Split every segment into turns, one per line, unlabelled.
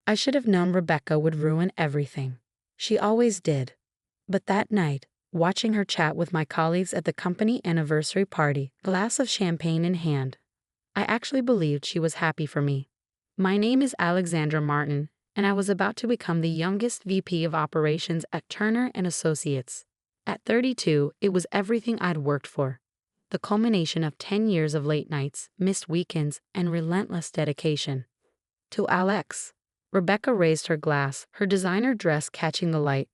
I should have known Rebecca would ruin everything. She always did. But that night, watching her chat with my colleagues at the company anniversary party, glass of champagne in hand, I actually believed she was happy for me. My name is Alexandra Martin, and I was about to become the youngest VP of operations at Turner and Associates. At 32, it was everything I'd worked for. The culmination of 10 years of late nights, missed weekends, and relentless dedication. To Alex. Rebecca raised her glass, her designer dress catching the light.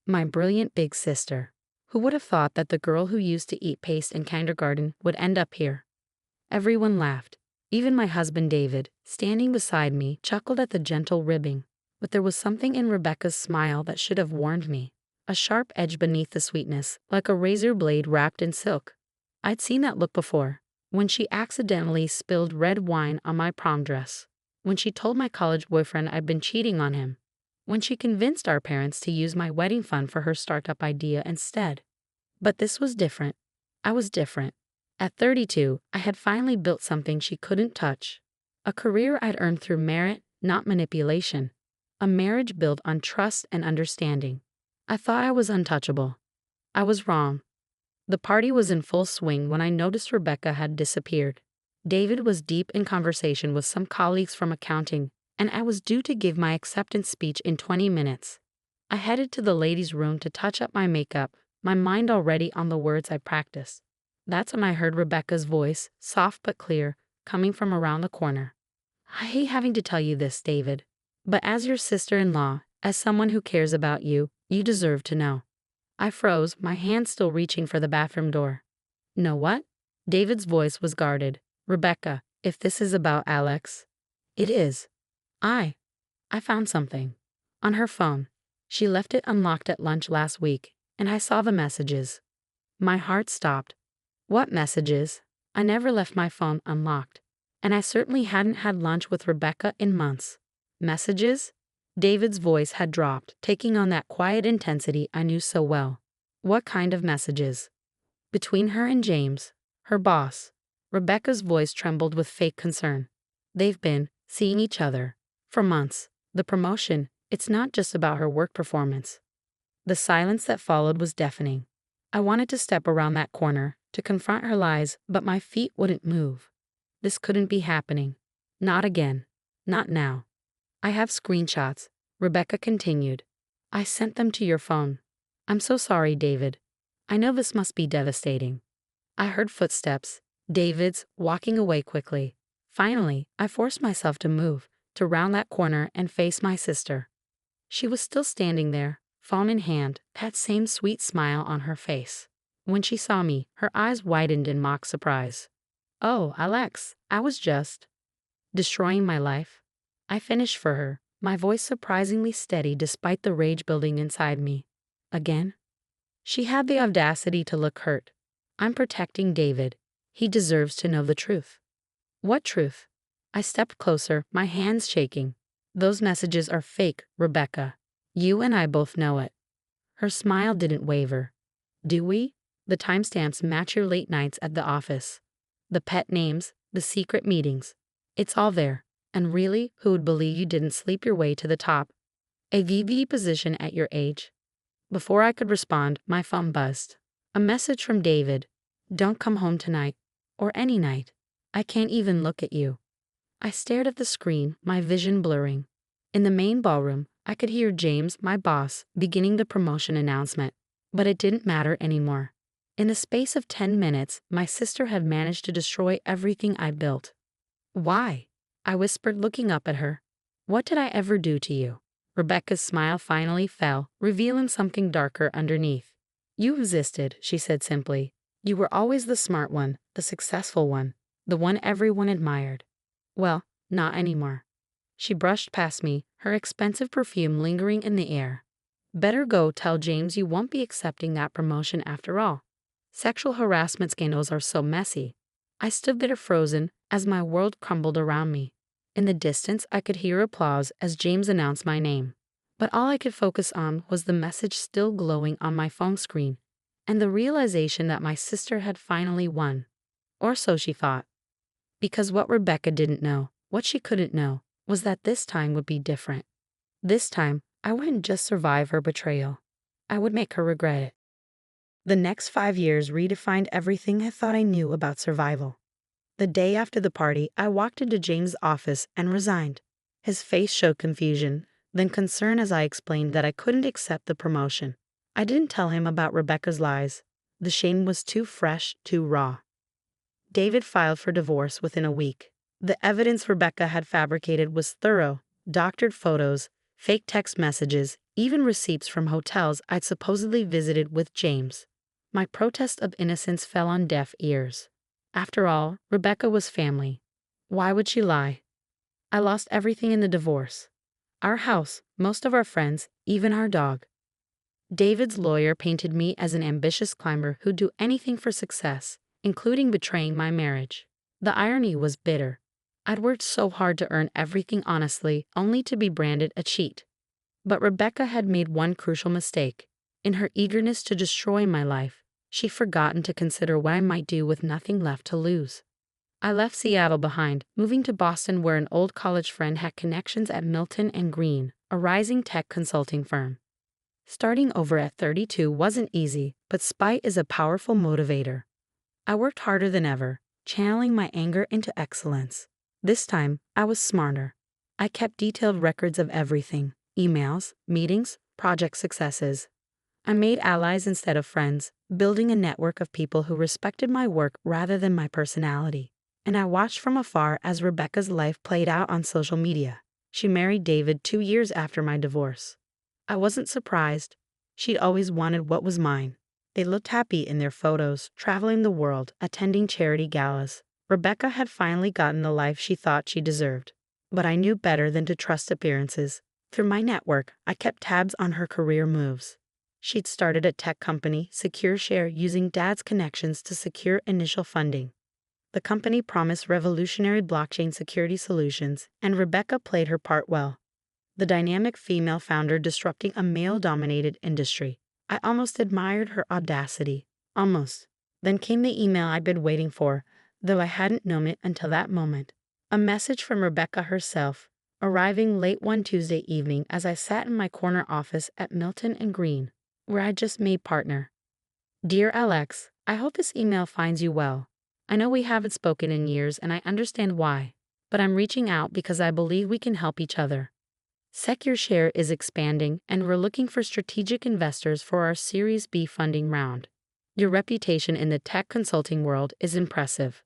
My brilliant big sister. Who would have thought that the girl who used to eat paste in kindergarten would end up here? Everyone laughed. Even my husband David, standing beside me, chuckled at the gentle ribbing. But there was something in Rebecca's smile that should have warned me. A sharp edge beneath the sweetness, like a razor blade wrapped in silk. I'd seen that look before, when she accidentally spilled red wine on my prom dress. When she told my college boyfriend I'd been cheating on him. When she convinced our parents to use my wedding fund for her startup idea instead. But this was different. I was different. At 32, I had finally built something she couldn't touch. A career I'd earned through merit, not manipulation. A marriage built on trust and understanding. I thought I was untouchable. I was wrong. The party was in full swing when I noticed Rebecca had disappeared. David was deep in conversation with some colleagues from accounting, and I was due to give my acceptance speech in 20 minutes. I headed to the ladies' room to touch up my makeup, my mind already on the words I practiced. That's when I heard Rebecca's voice, soft but clear, coming from around the corner. I hate having to tell you this, David, but as your sister-in-law, as someone who cares about you, you deserve to know. I froze, my hand still reaching for the bathroom door. Know what? David's voice was guarded. Rebecca, if this is about Alex. It is. I found something. On her phone. She left it unlocked at lunch last week, and I saw the messages. My heart stopped. What messages? I never left my phone unlocked, and I certainly hadn't had lunch with Rebecca in months. Messages? David's voice had dropped, taking on that quiet intensity I knew so well. What kind of messages? Between her and James, her boss. Rebecca's voice trembled with fake concern. They've been seeing each other for months. The promotion, it's not just about her work performance. The silence that followed was deafening. I wanted to step around that corner, to confront her lies, but my feet wouldn't move. This couldn't be happening. Not again. Not now. I have screenshots, Rebecca continued. I sent them to your phone. I'm so sorry, David. I know this must be devastating. I heard footsteps, David's, walking away quickly. Finally, I forced myself to move, to round that corner and face my sister. She was still standing there, phone in hand, that same sweet smile on her face. When she saw me, her eyes widened in mock surprise. Oh, Alex, I was just destroying my life. I finished for her, my voice surprisingly steady despite the rage building inside me. Again? She had the audacity to look hurt. I'm protecting David. He deserves to know the truth. What truth? I stepped closer, my hands shaking. Those messages are fake, Rebecca. You and I both know it. Her smile didn't waver. Do we? The timestamps match your late nights at the office. The pet names, the secret meetings. It's all there. And really, who would believe you didn't sleep your way to the top? A VP position at your age? Before I could respond, my phone buzzed. A message from David. Don't come home tonight. Or any night. I can't even look at you. I stared at the screen, my vision blurring. In the main ballroom, I could hear James, my boss, beginning the promotion announcement. But it didn't matter anymore. In the space of 10 minutes, my sister had managed to destroy everything I built. Why? I whispered, looking up at her. What did I ever do to you? Rebecca's smile finally fell, revealing something darker underneath. You existed, she said simply. You were always the smart one, the successful one, the one everyone admired. Well, not anymore. She brushed past me, her expensive perfume lingering in the air. Better go tell James you won't be accepting that promotion after all. Sexual harassment scandals are so messy. I stood there frozen as my world crumbled around me. In the distance, I could hear applause as James announced my name. But all I could focus on was the message still glowing on my phone screen, and the realization that my sister had finally won. Or so she thought. Because what Rebecca didn't know, what she couldn't know, was that this time would be different. This time, I wouldn't just survive her betrayal. I would make her regret it. The next 5 years redefined everything I thought I knew about survival. The day after the party, I walked into James' office and resigned. His face showed confusion, then concern as I explained that I couldn't accept the promotion. I didn't tell him about Rebecca's lies. The shame was too fresh, too raw. David filed for divorce within a week. The evidence Rebecca had fabricated was thorough: doctored photos, fake text messages, even receipts from hotels I'd supposedly visited with James. My protest of innocence fell on deaf ears. After all, Rebecca was family. Why would she lie? I lost everything in the divorce. Our house, most of our friends, even our dog. David's lawyer painted me as an ambitious climber who'd do anything for success, including betraying my marriage. The irony was bitter. I'd worked so hard to earn everything honestly, only to be branded a cheat. But Rebecca had made one crucial mistake. In her eagerness to destroy my life, she'd forgotten to consider what I might do with nothing left to lose. I left Seattle behind, moving to Boston where an old college friend had connections at Milton and Green, a rising tech consulting firm. Starting over at 32 wasn't easy, but spite is a powerful motivator. I worked harder than ever, channeling my anger into excellence. This time, I was smarter. I kept detailed records of everything: emails, meetings, project successes. I made allies instead of friends, building a network of people who respected my work rather than my personality. And I watched from afar as Rebecca's life played out on social media. She married David 2 years after my divorce. I wasn't surprised. She'd always wanted what was mine. They looked happy in their photos, traveling the world, attending charity galas. Rebecca had finally gotten the life she thought she deserved. But I knew better than to trust appearances. Through my network, I kept tabs on her career moves. She'd started a tech company, SecureShare, using Dad's connections to secure initial funding. The company promised revolutionary blockchain security solutions, and Rebecca played her part well. The dynamic female founder disrupting a male-dominated industry. I almost admired her audacity. Almost. Then came the email I'd been waiting for, though I hadn't known it until that moment. A message from Rebecca herself, arriving late one Tuesday evening as I sat in my corner office at Milton and Green, where I'd just made partner. Dear Alex, I hope this email finds you well. I know we haven't spoken in years and I understand why, but I'm reaching out because I believe we can help each other. SecureShare is expanding and we're looking for strategic investors for our Series B funding round. Your reputation in the tech consulting world is impressive.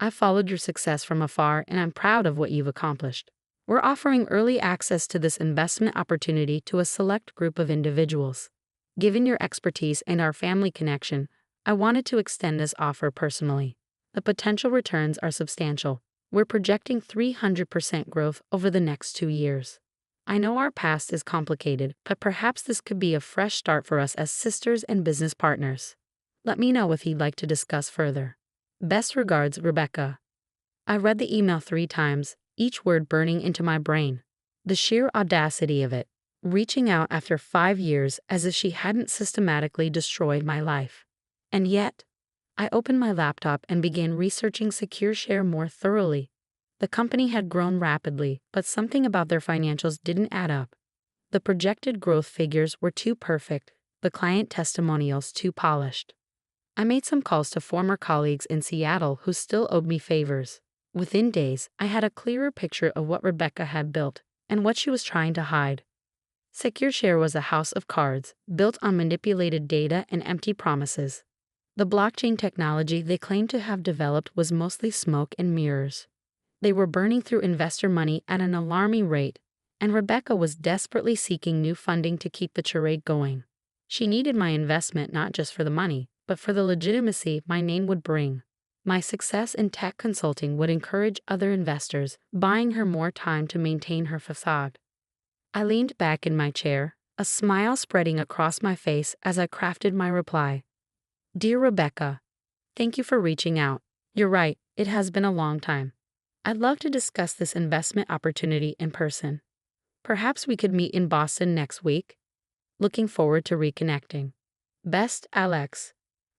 I've followed your success from afar and I'm proud of what you've accomplished. We're offering early access to this investment opportunity to a select group of individuals. Given your expertise and our family connection, I wanted to extend this offer personally. The potential returns are substantial. We're projecting 300% growth over the next 2 years. I know our past is complicated, but perhaps this could be a fresh start for us as sisters and business partners. Let me know if you'd like to discuss further. Best regards, Rebecca. I read the email 3 times, each word burning into my brain. The sheer audacity of it, reaching out after 5 years as if she hadn't systematically destroyed my life. And yet, I opened my laptop and began researching SecureShare more thoroughly. The company had grown rapidly, but something about their financials didn't add up. The projected growth figures were too perfect, the client testimonials too polished. I made some calls to former colleagues in Seattle who still owed me favors. Within days, I had a clearer picture of what Rebecca had built and what she was trying to hide. SecureShare was a house of cards, built on manipulated data and empty promises. The blockchain technology they claimed to have developed was mostly smoke and mirrors. They were burning through investor money at an alarming rate, and Rebecca was desperately seeking new funding to keep the charade going. She needed my investment not just for the money, but for the legitimacy my name would bring. My success in tech consulting would encourage other investors, buying her more time to maintain her facade. I leaned back in my chair, a smile spreading across my face as I crafted my reply. Dear Rebecca, thank you for reaching out. You're right, it has been a long time. I'd love to discuss this investment opportunity in person. Perhaps we could meet in Boston next week. Looking forward to reconnecting. Best, Alex.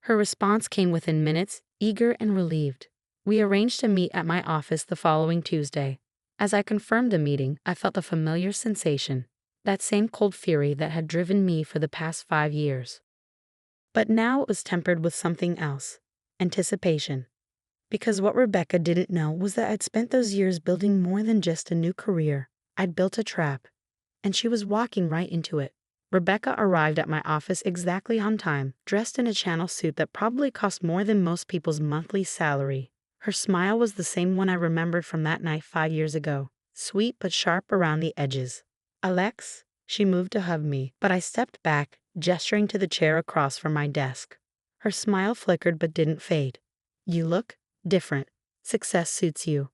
Her response came within minutes, eager and relieved. We arranged to meet at my office the following Tuesday. As I confirmed the meeting, I felt a familiar sensation. that same cold fury that had driven me for the past 5 years. But now it was tempered with something else: anticipation. Because what Rebecca didn't know was that I'd spent those years building more than just a new career. I'd built a trap, and she was walking right into it. Rebecca arrived at my office exactly on time, dressed in a Chanel suit that probably cost more than most people's monthly salary. Her smile was the same one I remembered from that night 5 years ago, sweet but sharp around the edges. "Alex?" She moved to hug me, but I stepped back, gesturing to the chair across from my desk. Her smile flickered but didn't fade. "You look different. Success suits you."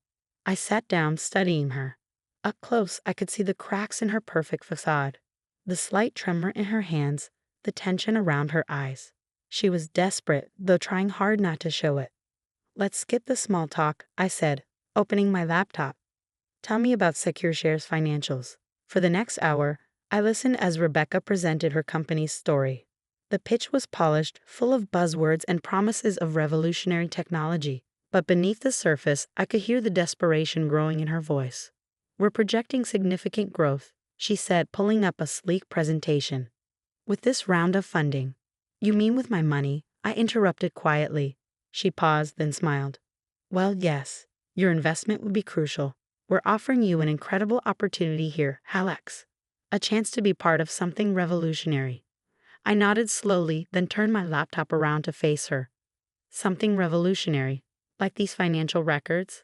I sat down, studying her. Up close, I could see the cracks in her perfect facade, the slight tremor in her hands, the tension around her eyes. She was desperate, though trying hard not to show it. "Let's skip the small talk," I said, opening my laptop. "Tell me about SecureShare's financials." For the next hour, I listened as Rebecca presented her company's story. The pitch was polished, full of buzzwords and promises of revolutionary technology. But beneath the surface, I could hear the desperation growing in her voice. "We're projecting significant growth," she said, pulling up a sleek presentation. "With this round of funding." "You mean with my money?" I interrupted quietly. She paused, then smiled. "Well, yes. Your investment would be crucial. We're offering you an incredible opportunity here, Alex. A chance to be part of something revolutionary." I nodded slowly, then turned my laptop around to face her. "Something revolutionary? Like these financial records?"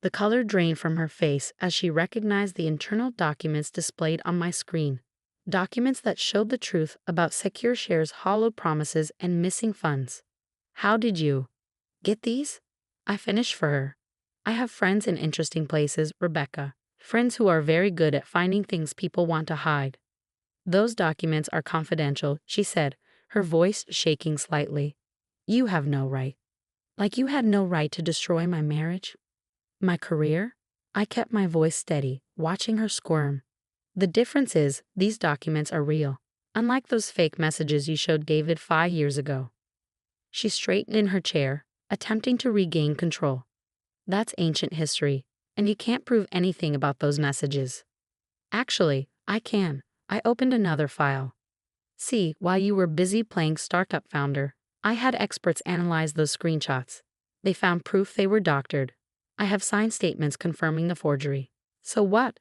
The color drained from her face as she recognized the internal documents displayed on my screen. Documents that showed the truth about SecureShare's hollowed promises and missing funds. "How did you get these?" I finished for her. "I have friends in interesting places, Rebecca. Friends who are very good at finding things people want to hide." "Those documents are confidential," she said, her voice shaking slightly. "You have no right." "Like you had no right to destroy my marriage? My career?" I kept my voice steady, watching her squirm. "The difference is, these documents are real. Unlike those fake messages you showed David 5 years ago." She straightened in her chair, attempting to regain control. "That's ancient history, and you can't prove anything about those messages." "Actually, I can." I opened another file. "See, while you were busy playing startup founder, I had experts analyze those screenshots. They found proof they were doctored. I have signed statements confirming the forgery." "So what?"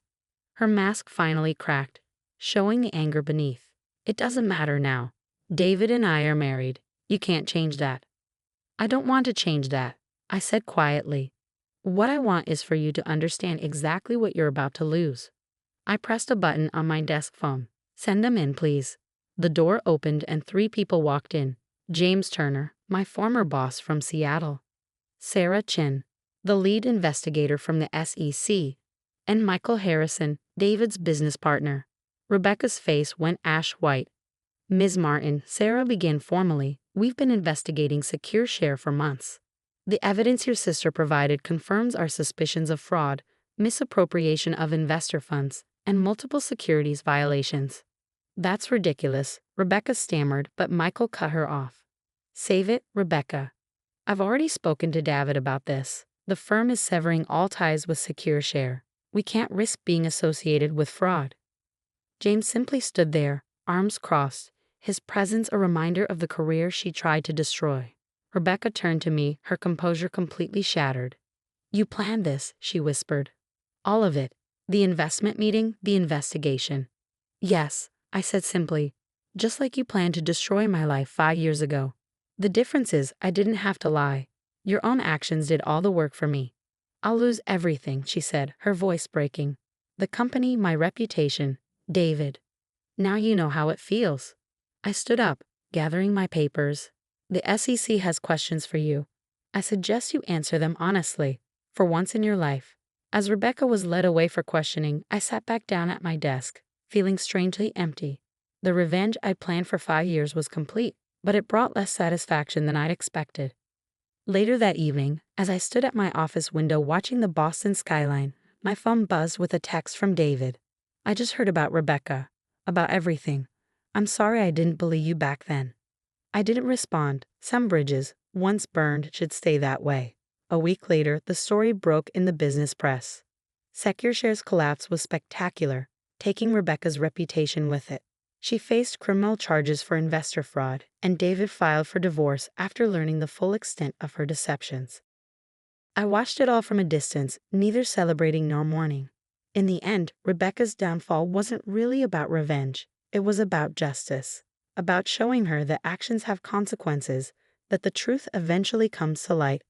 Her mask finally cracked, showing the anger beneath. "It doesn't matter now. David and I are married. You can't change that." "I don't want to change that," I said quietly. "What I want is for you to understand exactly what you're about to lose." I pressed a button on my desk phone. "Send them in, please." The door opened and 3 people walked in. James Turner, my former boss from Seattle; Sarah Chin, the lead investigator from the SEC; and Michael Harrison, David's business partner. Rebecca's face went ash white. "Ms. Martin," Sarah began formally, "we've been investigating SecureShare for months. The evidence your sister provided confirms our suspicions of fraud, misappropriation of investor funds, and multiple securities violations." "That's ridiculous," Rebecca stammered, but Michael cut her off. "Save it, Rebecca. I've already spoken to David about this. The firm is severing all ties with SecureShare. We can't risk being associated with fraud." James simply stood there, arms crossed, his presence a reminder of the career she tried to destroy. Rebecca turned to me, her composure completely shattered. "You planned this," she whispered. "All of it. The investment meeting, the investigation." "Yes," I said simply. "Just like you planned to destroy my life 5 years ago. The difference is I didn't have to lie. Your own actions did all the work for me." "I'll lose everything," she said, her voice breaking. "The company, my reputation, David. Now you know how it feels." I stood up, gathering my papers. "The SEC has questions for you. I suggest you answer them honestly, for once in your life." As Rebecca was led away for questioning, I sat back down at my desk, feeling strangely empty. The revenge I planned for 5 years was complete, but it brought less satisfaction than I'd expected. Later that evening, as I stood at my office window watching the Boston skyline, my phone buzzed with a text from David. "I just heard about Rebecca. About everything. I'm sorry I didn't believe you back then." I didn't respond. Some bridges, once burned, should stay that way. A week later, the story broke in the business press. SecureShare's collapse was spectacular. taking Rebecca's reputation with it. She faced criminal charges for investor fraud, and David filed for divorce after learning the full extent of her deceptions. I watched it all from a distance, neither celebrating nor mourning. In the end, Rebecca's downfall wasn't really about revenge. It was about justice, about showing her that actions have consequences, that the truth eventually comes to light.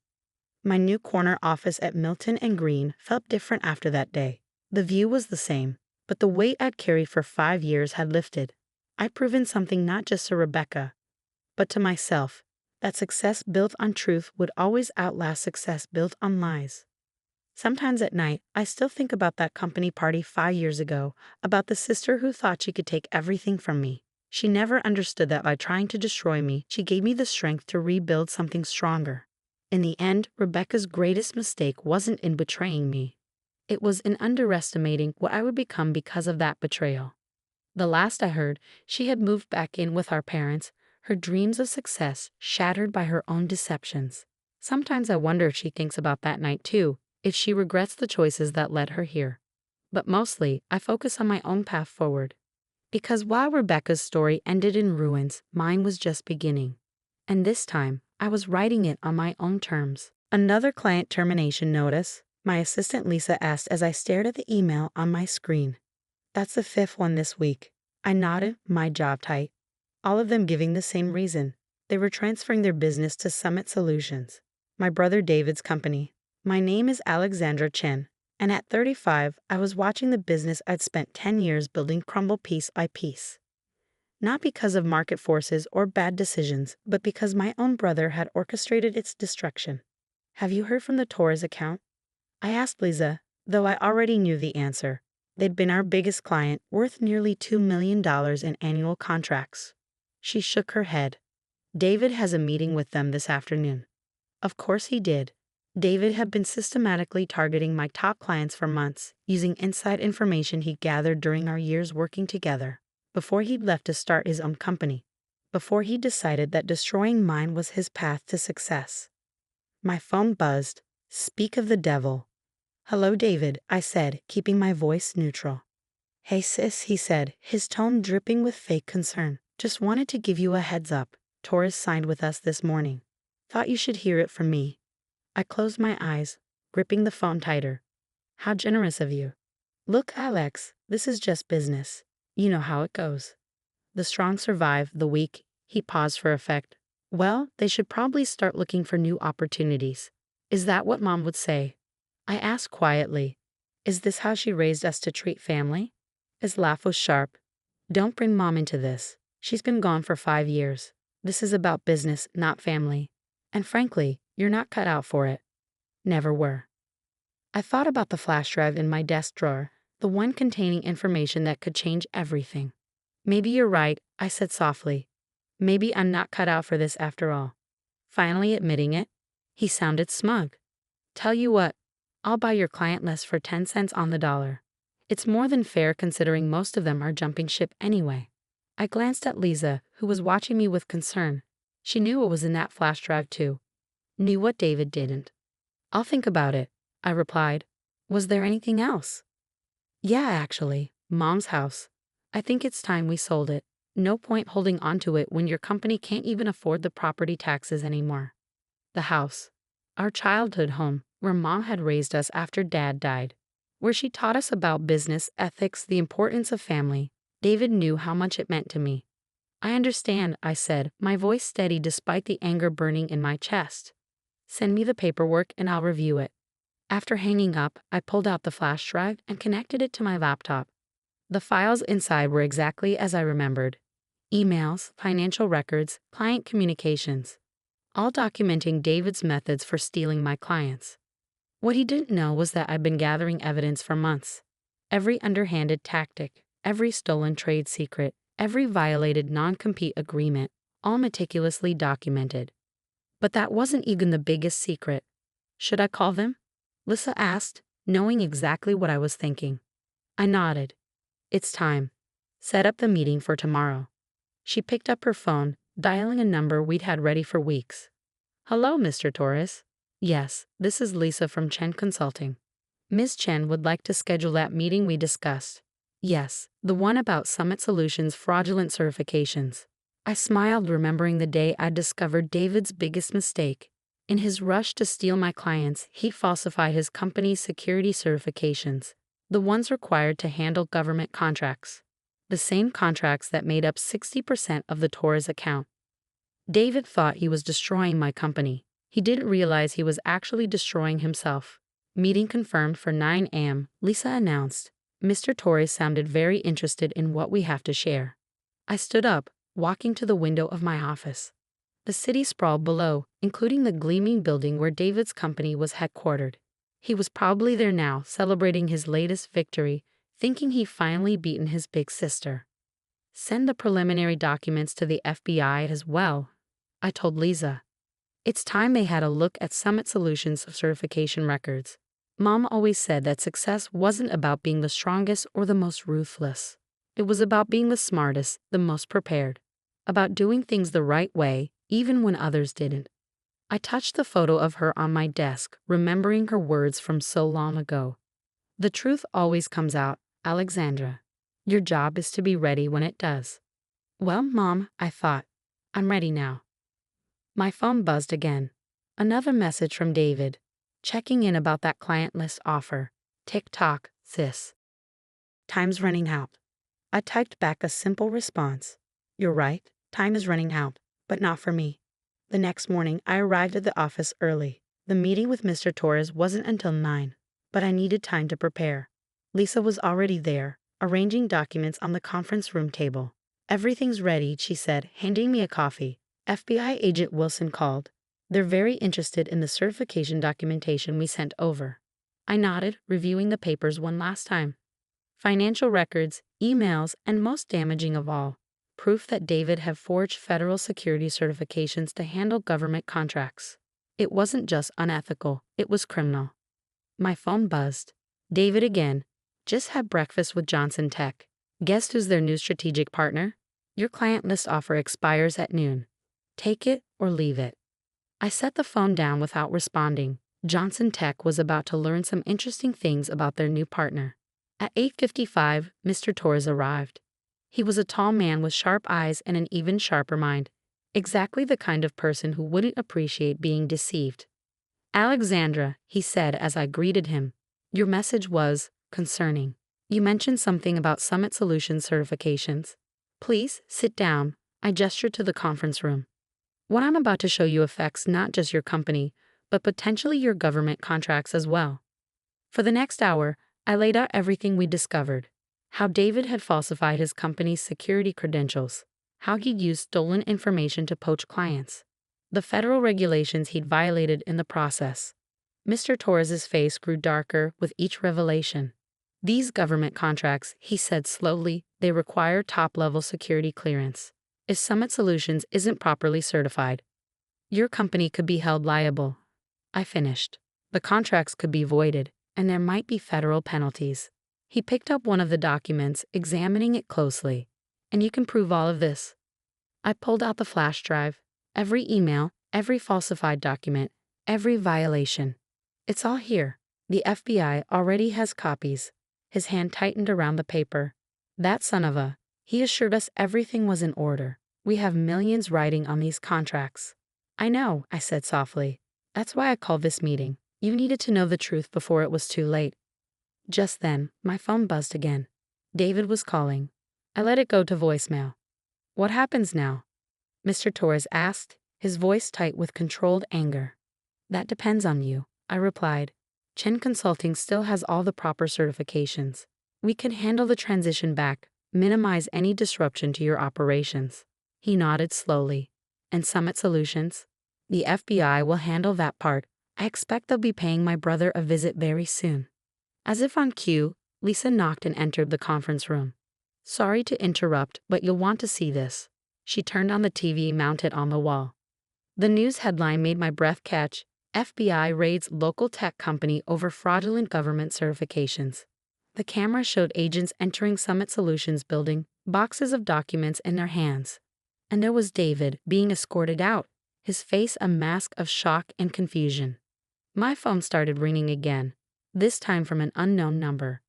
My new corner office at Milton and Green felt different after that day. The view was the same, but the weight I'd carried for 5 years had lifted. I'd proven something not just to Rebecca, but to myself, that success built on truth would always outlast success built on lies. Sometimes at night, I still think about that company party 5 years ago, about the sister who thought she could take everything from me. She never understood that by trying to destroy me, she gave me the strength to rebuild something stronger. In the end, Rebecca's greatest mistake wasn't in betraying me. It was in underestimating what I would become because of that betrayal. The last I heard, she had moved back in with our parents, her dreams of success shattered by her own deceptions. Sometimes I wonder if she thinks about that night too, if she regrets the choices that led her here. But mostly, I focus on my own path forward. Because while Rebecca's story ended in ruins, mine was just beginning. And this time, I was writing it on my own terms. Another client termination notice, my assistant Lisa asked as I stared at the email on my screen. That's the 5th one this week. I nodded, my jaw tight. All of them giving the same reason. They were transferring their business to Summit Solutions, my brother David's company. My name is Alexandra Chen, and at 35, I was watching the business I'd spent 10 years building crumble piece by piece. Not because of market forces or bad decisions, but because my own brother had orchestrated its destruction. Have you heard from the Torres account? I asked Lisa, though I already knew the answer. They'd been our biggest client, worth nearly $2 million in annual contracts. She shook her head. David has a meeting with them this afternoon. Of course he did. David had been systematically targeting my top clients for months, using inside information he gathered during our years working together, before he'd left to start his own company, before he decided that destroying mine was his path to success. My phone buzzed. Speak of the devil. Hello, David, I said, keeping my voice neutral. Hey, sis, he said, his tone dripping with fake concern. Just wanted to give you a heads up. Torres signed with us this morning. Thought you should hear it from me. I closed my eyes, gripping the phone tighter. How generous of you. Look, Alex, this is just business. You know how it goes. The strong survive, the weak. He paused for effect. Well, they should probably start looking for new opportunities. Is that what Mom would say? I asked quietly. Is this how she raised us to treat family? His laugh was sharp. Don't bring Mom into this. She's been gone for 5 years. This is about business, not family. And frankly, you're not cut out for it. Never were. I thought about the flash drive in my desk drawer, the one containing information that could change everything. Maybe you're right, I said softly. Maybe I'm not cut out for this after all. Finally admitting it, he sounded smug. Tell you what, I'll buy your client list for 10 cents on the dollar. It's more than fair considering most of them are jumping ship anyway. I glanced at Lisa, who was watching me with concern. She knew what was in that flash drive too. Knew what David didn't. I'll think about it, I replied. Was there anything else? Yeah, actually, Mom's house. I think it's time we sold it. No point holding onto it when your company can't even afford the property taxes anymore. The house. Our childhood home, where Mom had raised us after Dad died. Where she taught us about business, ethics, the importance of family. David knew how much it meant to me. I understand, I said, my voice steady despite the anger burning in my chest. Send me the paperwork and I'll review it. After hanging up, I pulled out the flash drive and connected it to my laptop. The files inside were exactly as I remembered. Emails, financial records, client communications. All documenting David's methods for stealing my clients. What he didn't know was that I'd been gathering evidence for months. Every underhanded tactic, every stolen trade secret, every violated non-compete agreement, all meticulously documented. But that wasn't even the biggest secret. Should I call them? Lisa asked, knowing exactly what I was thinking. I nodded. It's time. Set up the meeting for tomorrow. She picked up her phone, dialing a number we'd had ready for weeks. Hello, Mr. Torres. Yes, this is Lisa from Chen Consulting. Ms. Chen would like to schedule that meeting we discussed. Yes, the one about Summit Solutions' fraudulent certifications. I smiled, remembering the day I discovered David's biggest mistake. In his rush to steal my clients, he falsified his company's security certifications, the ones required to handle government contracts, the same contracts that made up 60% of the Torres account. David thought he was destroying my company. He didn't realize he was actually destroying himself. Meeting confirmed for 9 a.m., Lisa announced. Mr. Torres sounded very interested in what we have to share. I stood up, walking to the window of my office. The city sprawled below, including the gleaming building where David's company was headquartered. He was probably there now, celebrating his latest victory, thinking he finally beaten his big sister. Send the preliminary documents to the FBI as well, I told Lisa. It's time they had a look at Summit Solutions' certification records. Mom always said that success wasn't about being the strongest or the most ruthless. It was about being the smartest, the most prepared. About doing things the right way, even when others didn't. I touched the photo of her on my desk, remembering her words from so long ago. The truth always comes out, Alexandra. Your job is to be ready when it does. Well, Mom, I thought. I'm ready now. My phone buzzed again. Another message from David. Checking in about that client list offer. Tick-tock, sis. Time's running out. I typed back a simple response. You're right, time is running out, but not for me. The next morning, I arrived at the office early. The meeting with Mr. Torres wasn't until 9, but I needed time to prepare. Lisa was already there, arranging documents on the conference room table. Everything's ready, she said, handing me a coffee. FBI agent Wilson called. They're very interested in the certification documentation we sent over. I nodded, reviewing the papers one last time. Financial records, emails, and most damaging of all, proof that David had forged federal security certifications to handle government contracts. It wasn't just unethical, it was criminal. My phone buzzed. David again. Just had breakfast with Johnson Tech. Guess who's their new strategic partner? Your client list offer expires at noon. Take it or leave it. I set the phone down without responding. Johnson Tech was about to learn some interesting things about their new partner. At 8:55, Mr. Torres arrived. He was a tall man with sharp eyes and an even sharper mind. Exactly the kind of person who wouldn't appreciate being deceived. Alexandra, he said as I greeted him. Your message was concerning. You mentioned something about Summit Solutions certifications. Please, sit down. I gestured to the conference room. What I'm about to show you affects not just your company, but potentially your government contracts as well. For the next hour, I laid out everything we discovered. How David had falsified his company's security credentials. How he'd used stolen information to poach clients. The federal regulations he'd violated in the process. Mr. Torres's face grew darker with each revelation. These government contracts, he said slowly, they require top-level security clearance. If Summit Solutions isn't properly certified, your company could be held liable. I finished. The contracts could be voided, and there might be federal penalties. He picked up one of the documents, examining it closely. And you can prove all of this. I pulled out the flash drive. Every email, every falsified document, every violation. It's all here. The FBI already has copies. His hand tightened around the paper. That son of a. He assured us everything was in order. We have millions riding on these contracts. I know, I said softly. That's why I called this meeting. You needed to know the truth before it was too late. Just then, my phone buzzed again. David was calling. I let it go to voicemail. What happens now? Mr. Torres asked, his voice tight with controlled anger. That depends on you, I replied. Chen Consulting still has all the proper certifications. We can handle the transition back, minimize any disruption to your operations. He nodded slowly. And Summit Solutions? The FBI will handle that part. I expect they'll be paying my brother a visit very soon. As if on cue, Lisa knocked and entered the conference room. Sorry to interrupt, but you'll want to see this. She turned on the TV mounted on the wall. The news headline made my breath catch. FBI raids local tech company over fraudulent government certifications. The camera showed agents entering Summit Solutions building, boxes of documents in their hands. And there was David being escorted out, his face a mask of shock and confusion. My phone started ringing again, this time from an unknown number.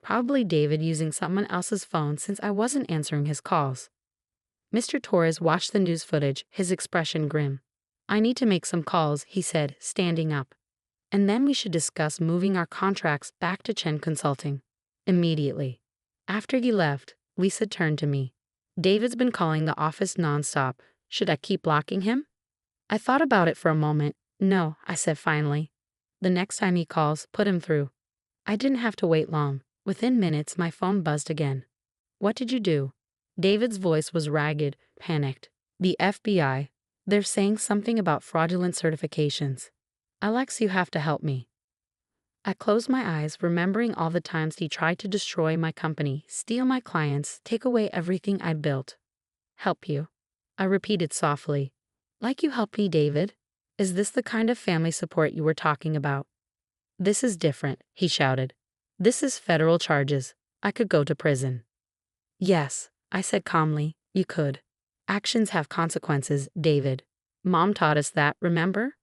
Probably David using someone else's phone since I wasn't answering his calls. Mr. Torres watched the news footage, his expression grim. I need to make some calls, he said, standing up. And then we should discuss moving our contracts back to Chen Consulting. Immediately. After he left, Lisa turned to me. David's been calling the office nonstop. Should I keep blocking him? I thought about it for a moment. No, I said finally. The next time he calls, put him through. I didn't have to wait long. Within minutes, my phone buzzed again. What did you do? David's voice was ragged, panicked. The FBI. They're saying something about fraudulent certifications. Alex, you have to help me. I closed my eyes, remembering all the times he tried to destroy my company, steal my clients, take away everything I'd built. Help you. I repeated softly. Like you helped me, David? Is this the kind of family support you were talking about? This is different, he shouted. This is federal charges. I could go to prison. Yes, I said calmly, you could. Actions have consequences, David. Mom taught us that, remember?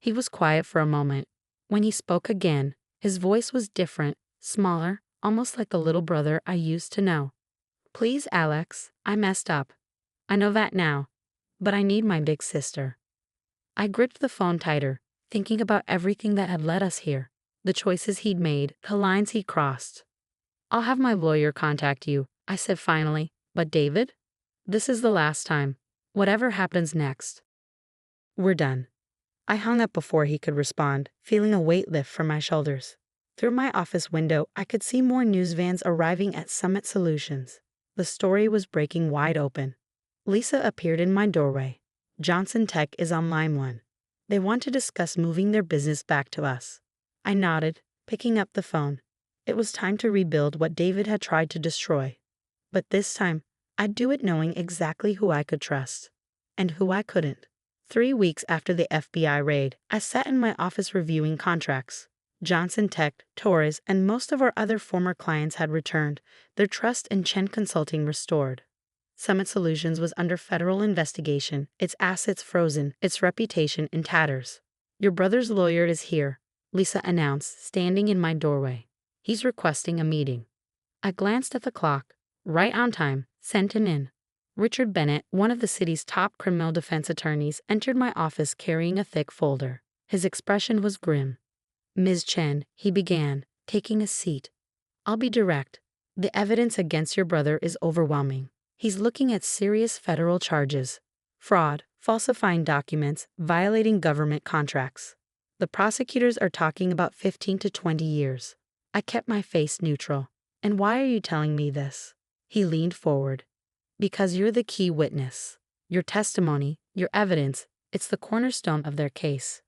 He was quiet for a moment. When he spoke again, his voice was different, smaller, almost like the little brother I used to know. Please, Alex, I messed up. I know that now. But I need my big sister. I gripped the phone tighter, thinking about everything that had led us here, the choices he'd made, the lines he'd crossed. I'll have my lawyer contact you, I said finally. But David? This is the last time. Whatever happens next. We're done. I hung up before he could respond, feeling a weight lift from my shoulders. Through my office window, I could see more news vans arriving at Summit Solutions. The story was breaking wide open. Lisa appeared in my doorway. Johnson Tech is on line 1. They want to discuss moving their business back to us. I nodded, picking up the phone. It was time to rebuild what David had tried to destroy. But this time, I'd do it knowing exactly who I could trust. And who I couldn't. 3 weeks after the FBI raid, I sat in my office reviewing contracts. Johnson Tech, Torres, and most of our other former clients had returned, their trust in Chen Consulting restored. Summit Solutions was under federal investigation, its assets frozen, its reputation in tatters. Your brother's lawyer is here, Lisa announced, standing in my doorway. He's requesting a meeting. I glanced at the clock. Right on time, sent him in. Richard Bennett, one of the city's top criminal defense attorneys, entered my office carrying a thick folder. His expression was grim. Ms. Chen, he began, taking a seat. I'll be direct. The evidence against your brother is overwhelming. He's looking at serious federal charges. Fraud, falsifying documents, violating government contracts. The prosecutors are talking about 15 to 20 years. I kept my face neutral. And why are you telling me this? He leaned forward. Because you're the key witness. Your testimony, your evidence, it's the cornerstone of their case.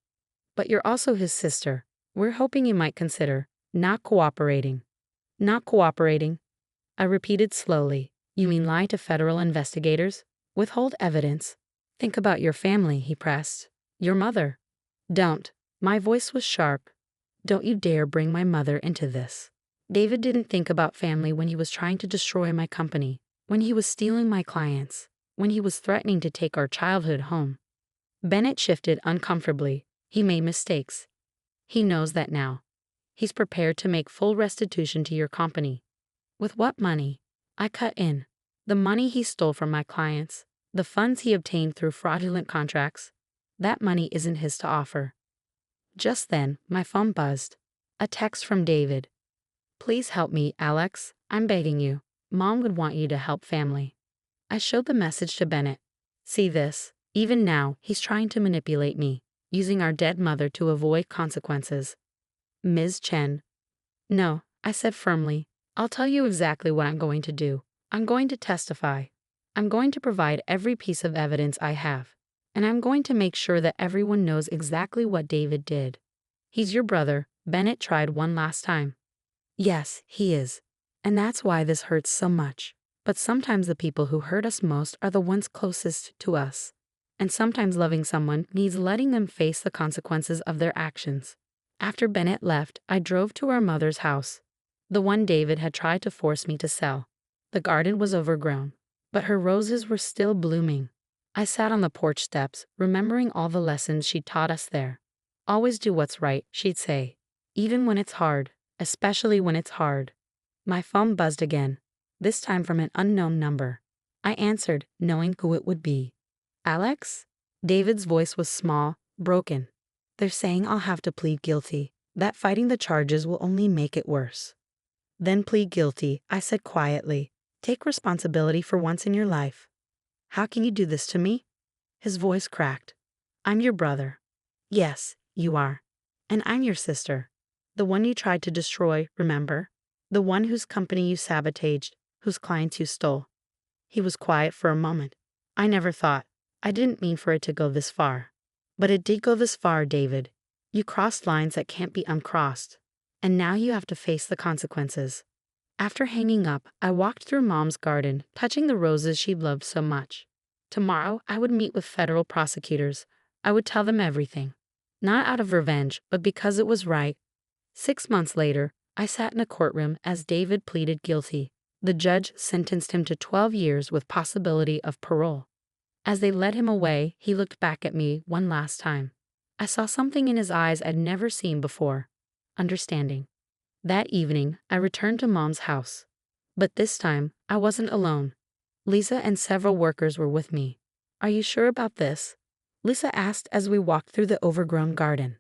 But you're also his sister. We're hoping you might consider not cooperating. Not cooperating? I repeated slowly. You mean lie to federal investigators? Withhold evidence? Think about your family, he pressed. Your mother. Don't. My voice was sharp. Don't you dare bring my mother into this. David didn't think about family when he was trying to destroy my company, when he was stealing my clients, when he was threatening to take our childhood home. Bennett shifted uncomfortably. He made mistakes. He knows that now. He's prepared to make full restitution to your company. With what money? I cut in. The money he stole from my clients, the funds he obtained through fraudulent contracts, that money isn't his to offer. Just then, my phone buzzed. A text from David. Please help me, Alex. I'm begging you. Mom would want you to help family. I showed the message to Bennett. See this? Even now, he's trying to manipulate me, using our dead mother to avoid consequences. Ms. Chen. No, I said firmly. I'll tell you exactly what I'm going to do. I'm going to testify. I'm going to provide every piece of evidence I have. And I'm going to make sure that everyone knows exactly what David did. He's your brother. Bennett tried one last time. Yes, he is. And that's why this hurts so much. But sometimes the people who hurt us most are the ones closest to us. And sometimes loving someone means letting them face the consequences of their actions. After Bennett left, I drove to our mother's house. The one David had tried to force me to sell. The garden was overgrown, but her roses were still blooming. I sat on the porch steps, remembering all the lessons she'd taught us there. Always do what's right, she'd say. Even when it's hard, especially when it's hard. My phone buzzed again, this time from an unknown number. I answered, knowing who it would be. Alex? David's voice was small, broken. They're saying I'll have to plead guilty, that fighting the charges will only make it worse. Then plead guilty, I said quietly. Take responsibility for once in your life. How can you do this to me? His voice cracked. I'm your brother. Yes, you are. And I'm your sister. The one you tried to destroy, remember? The one whose company you sabotaged, whose clients you stole. He was quiet for a moment. I never thought. I didn't mean for it to go this far. But it did go this far, David. You crossed lines that can't be uncrossed. And now you have to face the consequences. After hanging up, I walked through Mom's garden, touching the roses she loved so much. Tomorrow, I would meet with federal prosecutors. I would tell them everything. Not out of revenge, but because it was right. 6 months later, I sat in a courtroom as David pleaded guilty. The judge sentenced him to 12 years with possibility of parole. As they led him away, he looked back at me one last time. I saw something in his eyes I'd never seen before. Understanding. That evening, I returned to Mom's house. But this time, I wasn't alone. Lisa and several workers were with me. Are you sure about this? Lisa asked as we walked through the overgrown garden.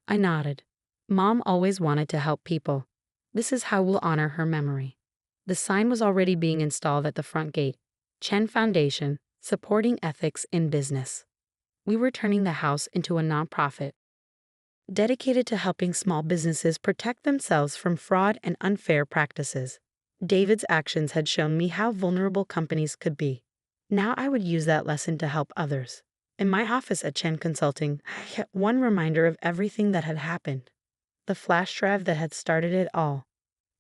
I nodded. Mom always wanted to help people. This is how we'll honor her memory. The sign was already being installed at the front gate. Chen Foundation, supporting ethics in business. We were turning the house into a nonprofit, dedicated to helping small businesses protect themselves from fraud and unfair practices. David's actions had shown me how vulnerable companies could be. Now I would use that lesson to help others. In my office at Chen Consulting, I had one reminder of everything that had happened. The flash drive that had started it all.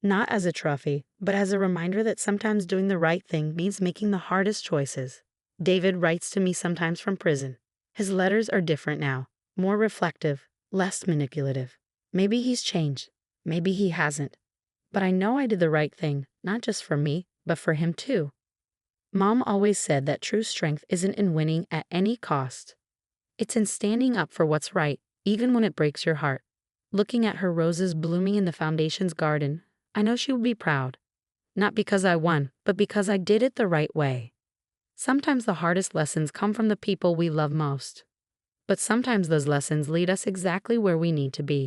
Not as a trophy, but as a reminder that sometimes doing the right thing means making the hardest choices. David writes to me sometimes from prison. His letters are different now, more reflective, less manipulative. Maybe he's changed. Maybe he hasn't. But I know I did the right thing, not just for me, but for him too. Mom always said that true strength isn't in winning at any cost. It's in standing up for what's right, even when it breaks your heart. Looking at her roses blooming in the foundation's garden, I know she would be proud. Not because I won, but because I did it the right way. Sometimes the hardest lessons come from the people we love most. But sometimes those lessons lead us exactly where we need to be.